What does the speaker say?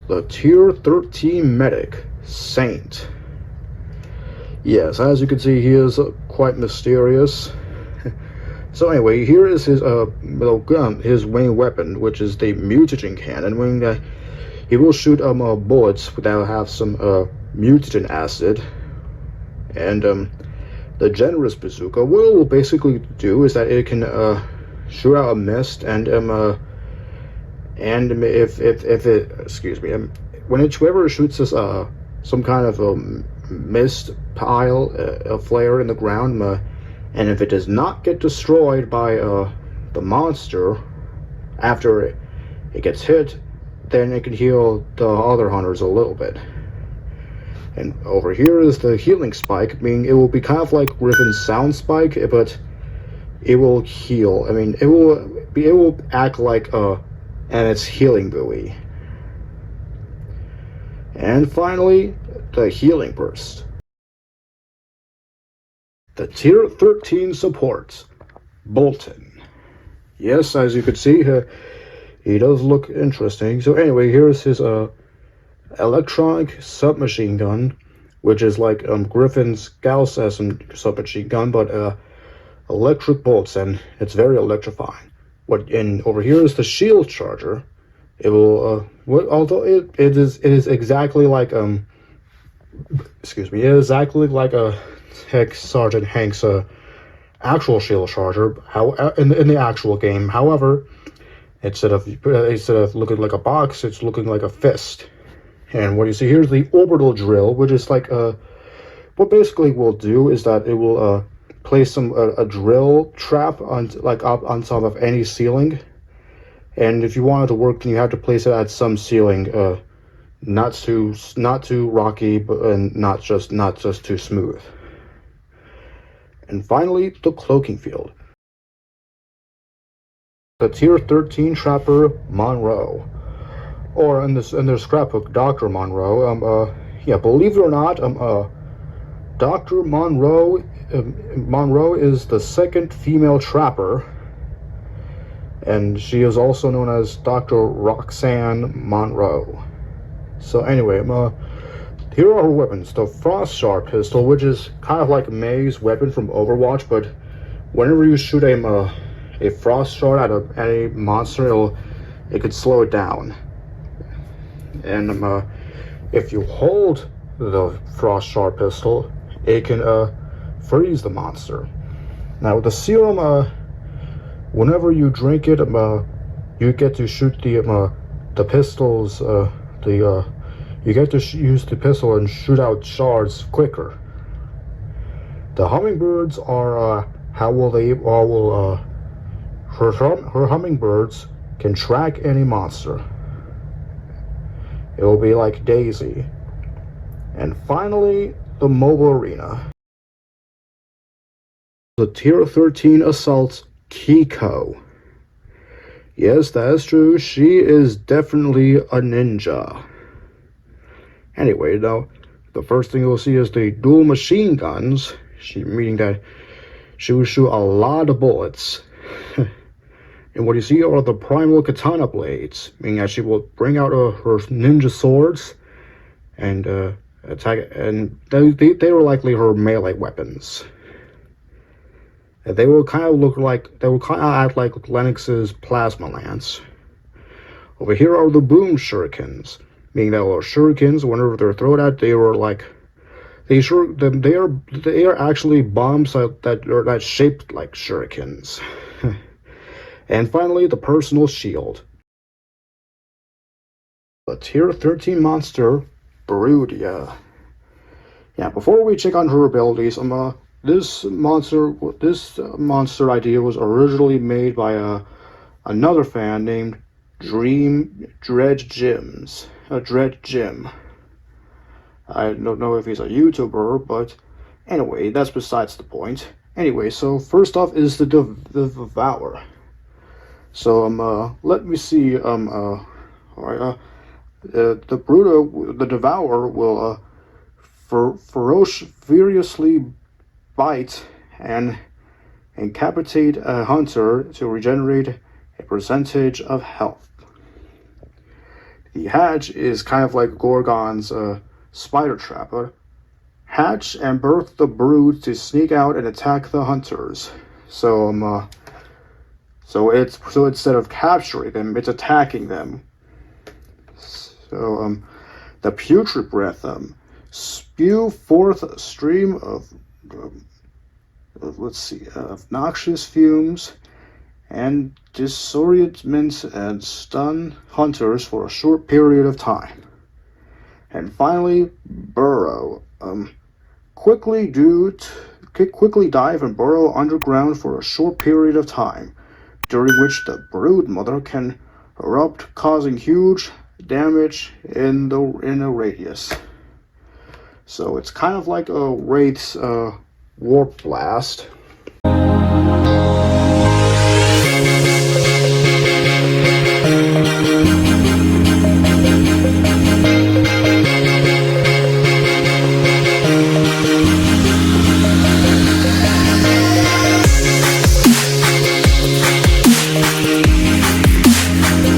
the Tier 13 medic, Saint. Yes, as you can see, he is quite mysterious. So anyway, here is his little gun, his main weapon, which is the mutagen cannon. When he will shoot bullets that have some mutagen acid, and the generous bazooka. What it will basically do is that it can shoot out a mist, and if it, excuse me, whenever it shoots this some kind of mist pile, a flare in the ground, and if it does not get destroyed by the monster after it gets hit, then it can heal the other hunters a little bit. And over here is the healing spike, meaning it will be kind of like Griffin's sound spike, but it will heal. I mean, it will act like and its healing buoy. And finally, the healing burst. The Tier 13 support, Bolton. Yes, as you can see, he does look interesting. So anyway, here's his electronic submachine gun, which is like Griffin's Gauss submachine gun, but electric bolts, and it's very electrifying. And over here is the shield charger. It will although it is exactly like excuse me, it is exactly like a Sergeant Hank's actual shield charger. How in the actual game, however, instead of looking like a box, it's looking like a fist. And what you see here is the orbital drill, which is like what basically will do is that it will place a drill trap on up on top of any ceiling, and if you want it to work, then you have to place it at some ceiling, not too rocky, but and not just too smooth. And finally, the cloaking field. The Tier 13 trapper, Monroe, or in their scrapbook, Dr. Monroe. Yeah, believe it or not, Dr. Monroe is the second female trapper, and she is also known as Dr. Roxanne Monroe. So anyway, here are her weapons. The Frost Sharp pistol, which is kind of like May's weapon from Overwatch, but whenever you shoot a frost shard at any monster, it could slow it down. And if you hold the Frost Sharp pistol, it can freeze the monster. Now with the serum, whenever you drink it, you get to shoot the pistols. You get to use the pistol and shoot out shards quicker. The hummingbirds are her hummingbirds can track any monster. It will be like Daisy. And finally, the mobile arena. The Tier 13 assault, Kiko. Yes, that is true. She is definitely a ninja. Anyway, now, the first thing you'll see is the dual machine guns, meaning that she will shoot a lot of bullets. And what you see are the primal katana blades, meaning that she will bring out her ninja swords and attack, and they were likely her melee weapons. And they will kind of act like Lennox's plasma lance. Over here are the boom shurikens, meaning that shurikens, whenever they're thrown at, they are actually bombs that are shaped like shurikens. And finally, the personal shield. The Tier 13 monster, Broodia. Yeah, before we check on her abilities, this monster idea was originally made by another fan named Dread Jim. I don't know if he's a YouTuber, but anyway, that's besides the point. Anyway, so first off is the Devour. So let me see. All right. The Devour will furiously bite and incapacitate a hunter to regenerate a percentage of health. The hatch is kind of like Gorgon's spider trap. Hatch and birth the brood to sneak out and attack the hunters. So instead of capturing them, it's attacking them. So the putrid breath spew forth a stream of noxious fumes and disorient and stun hunters for a short period of time. And finally, burrow. Quickly dive and burrow underground for a short period of time, during which the brood mother can erupt, causing huge damage in a radius. So it's kind of like a Wraith's warp blast.